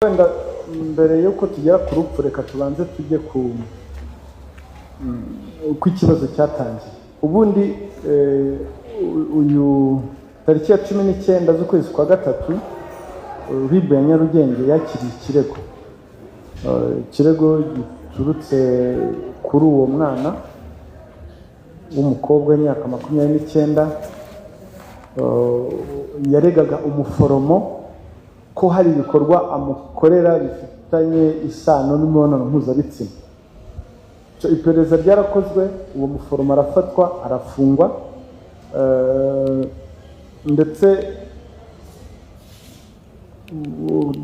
wenda mbere yuko tugera ku rupfu reka tubanze tujye ku ikibazo cyatangiye. Ubundi uyu tariki ya 19 z'ukwezi kwa gatatu RIB ya Nyarugenge yakiriye ikirego giturutse kuri uwo mwana w'umukobwa w'imyaka 29 yaregaga umuforomo ko hari ibikorwa amukorera bifitanye isano n'imibonano mpuzabitsina. Iperereza ryarakozwe, uwo muforomo arafatwa, arafungwa, ndetse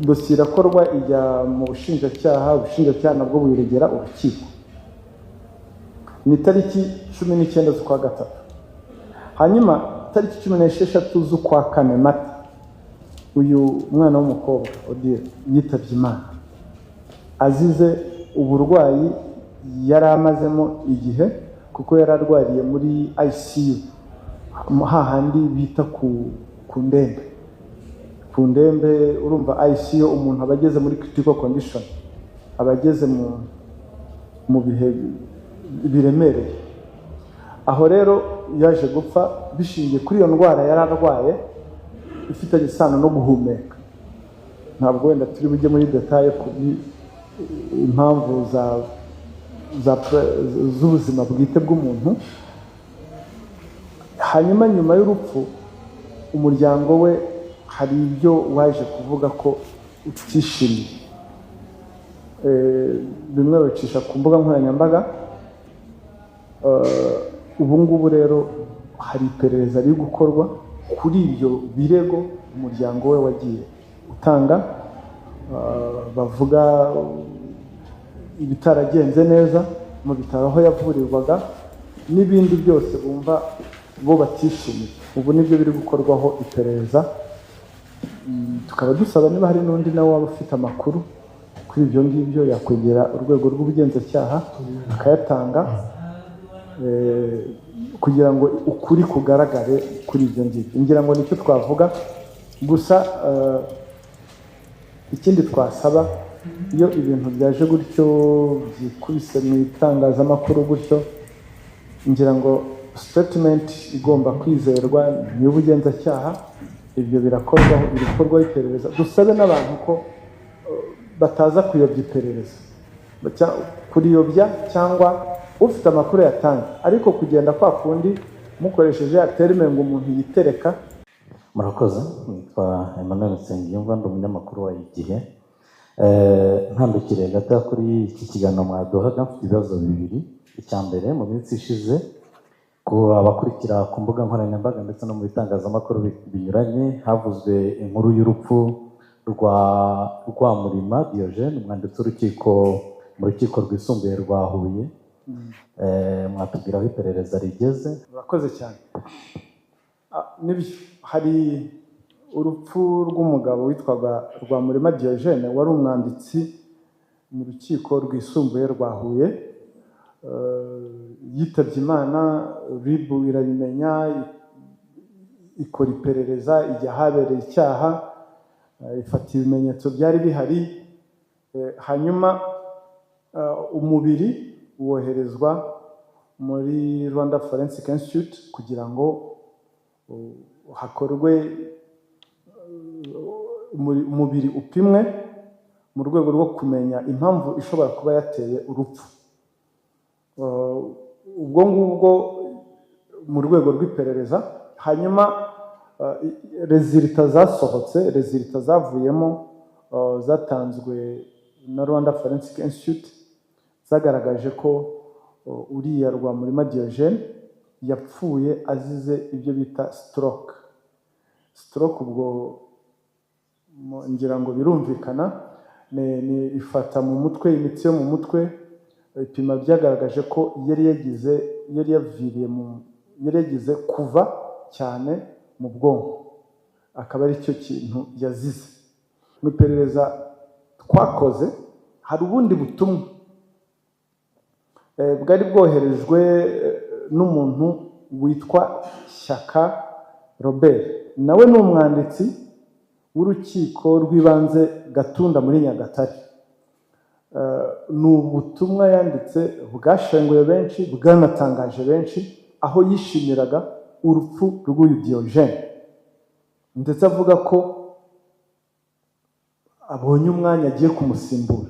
dosiye irakorwa ijya mu ubushinjacyaha nabwo buyiregera urukiko. Ni tariki 19 z'ukwa gatatu. Hanyuma tariki 16 z'ukwa kane Mata uyu mwana w'umukobwa Odile yitabye Imana azize uburwayi yari amazemo igihe, kuko yari arwariye muri ICU, hahandi bita ku ndembe. Urumva ICU umuntu abageze muri critical condition, abageze mu bihe biremereye. Aho rero yaje gupfa bishingiye kuri iyo ndwara yari arwaye ifitanye isano no guhumeka. Ntabwo wenda turi bujye muri detail ku impamvu z'ubuzima bwite bw'umuntu. Hanyuma nyuma y'urupfu umuryango we hari ibyo waje kuvuga ko utishimiye, bimwe bacisha ku mbuga nkoranyambaga. Ubu ngubu rero hari iperereza riri gukorwa kuri ibyo birego umuryango we wagiye utanga, bavuga ibitaragenze neza mu bitaro aho yavurirwaga n'ibindi byose bumva bo batishimiye. Ubu nibyo biri gukorwaho iperereza. Tukaba dusaba niba hari n'undi nawe waba ufite amakuru kuri ibyo ngibyo yakwegera urwego rw'ubugenzacyaha akayatanga, kugira ngo ukuri kugaragare kuri ibyo ngibyo. Ngira ngo nicyo twavuga. Gusa ikindi twasaba, iyo ibintu byaje gutyo byikubise mu itangazamakuru gutyo, ngira ngo statement igomba kwizerwa y'ubugenzacyaha. Ibyo birakorwa iperereza. Dusabe n'abantu ko bataza kuyobya iperereza, kuriyobya cyangwa ufite amakuru yatanga, ariko kugenda kwa kundi mukoresheje aterime ngo umuntu yitereka. Murakoze. Nitwa Emmanuel Nsengiyumva, ndi umunyamakuru wa Igihe. Ntandukire gato kuri iki kiganiro mwaduhaga, mfite ibibazo bibiri. Icya mbere, mu minsi ishize ku abakurikira ku mbuga nkoranyambaga ndetse no mu bitangazamakuru binyuranye, havuzwe inkuru y'urupfu rwa Rwamurima Diogene, umwanditsi w'urukiko mu rukiko rwisumbuye rwa Huye. Mwatubwira aho iperereza rigeze? Murakoze cyane. Nibyo, hari urupfu rw'umugabo witwaga Rwamurima Diogene, wari umwanditsi mu rukiko rwisumbuye rwa Huye. Yitabye Imana, RIB irabimenya, ikora iperereza, ijya ahabereye icyaha, ifata ibimenyetso byari bihari. Hanyuma umubiri woherezwa muri Rwanda Forensic Institute kugira ngo hakorwe umubiri upimwe mu rwego rwo kumenya impamvu ishobora kuba yateye urupfu. Ubwo ngubwo mu rwego rw'iperereza. Hanyuma resulta zasohotse, resulta zavuyemo zatanzwe na Rwanda Forensic Institute, zagaragaje ko uriya Rwamurima Diogene yapfuye azize ibyo bita stroke. Ubwo ngira ngo birumvikana, ni ifata mu mutwe, imitsi yo mu mutwe. Ipima byagaragaje ko yari yagize kuva cyane mu bwonko, akaba ari cyo kintu yazize. Mu iperereza twakoze hari ubundi butumwa bwari bwoherejwe n'umuntu witwa Shyaka Robert, nawe ni umwanditsi w'urukiko rw'ibanze Gatunda muri Nyagatare. Ni ubutumwa yanditse bwashenguye benshi, bwanatangaje benshi, aho yishimiraga urupfu rw'uyu Diogene ndetse avuga ko abonye umwanya agiye kumusimbura.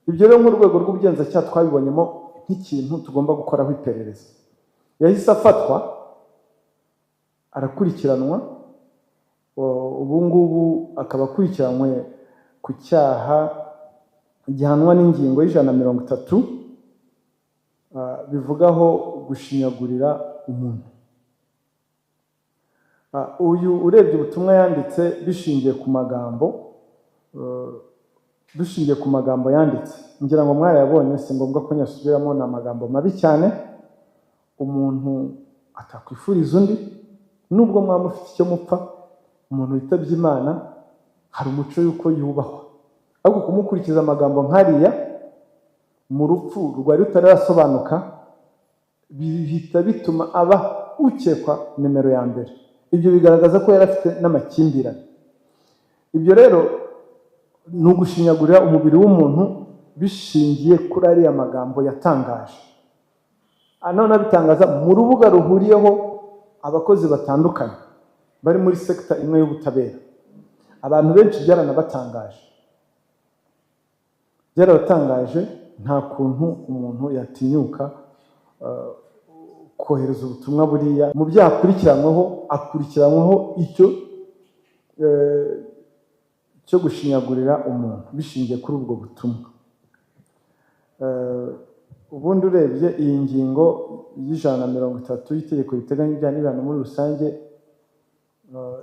Ibyo rero mu rwego rw'ubugenzacyaha twabibonyemo nk'ikintu tugomba gukoraho iperereza. Yahise afatwa arakurikiranwa, ubu ngubu akaba akurikiranywe ku cyaha gihanwa n'ingingo y'130 bivugaho gushinyagurira umuntu. Uyu urebye ubutumwa yanditse dushingiye ku magambo yanditse, ngira ngo mwarayabonye, si ngombwa ko nyasubiramo. Ni amagambo mabi cyane umuntu atakwifuriza undi, nubwo mwaba mufite icyo mupfa. Umuntu witabye Imana hari umuco yuko yubahwa, ariko kumukurikiza amagambo nkariya mu rupfu rwari rutarasobanuka bihita bituma aba ukekwa nimero ya mbere. Ibyo bigaragaza ko yari afite n'amakimbirane. Ibyo rero ni ugushinyagurira umubiri w'umuntu bishingiye kuri ariya magambo yatangaje. None abitangaza mu rubuga ruhuriyeho abakozi batandukanye bari muri sekita imwe y'ubutabera. Abantu benshi byarabatangaje, nta kuntu umuntu yatinyuka kohereza ubutumwa buriya. Mu byaha akurikiranyweho icyo cyo gushinyagurira umuntu bishingiye kuri ubwo butumwa. Ubundi urebye iyi ngingo y'130 y'itegeko riteganya ibyaha n'ibihano muri rusange,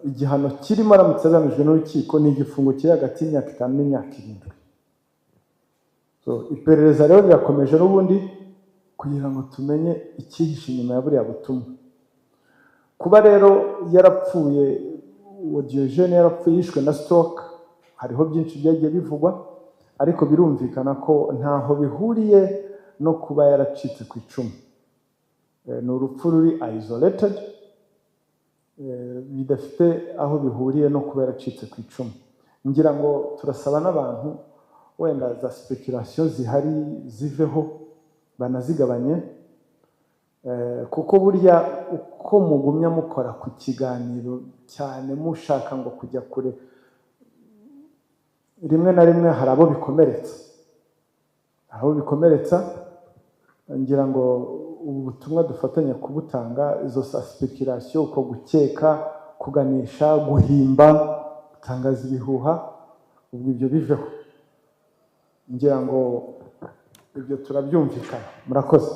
igihano kirimo aramutse agamijwe n'urukiko ni igifungo kiri hagati y'imyaka 5 n'imyaka 7. Iperereza rero rirakomeje n'ubundi kugira ngo tumenye icyihishe inyuma ya buriya butumwa. Kuba rero yarapfuye, uwo Diogene yarapfuye yishwe na stroke, hariho byinshi byagiye bivugwa, ariko birumvikana ko ntaho bihuriye no kuba yaracitse ku icumu. Ni urupfu ruri isolated, bidafite aho bihuriye no kuba yaracitse ku icumu. Ngira ngo turasaba n'abantu wenda za speculation zihari ziveho, banazigabanye, kuko burya uko mugumya mukora ku kiganiro cyane mushaka ngo kujya kure, rimwe na rimwe hari abo bikomeretsa. Ngira ngo ubu butumwa dufatanye kubutanga, izo speculation, uko gukeka, kuganisha, guhimba, gutangaza ibihuha, ubwo ibyo biveho. Ngira ngo ibyo turabyumvikana. Murakoze.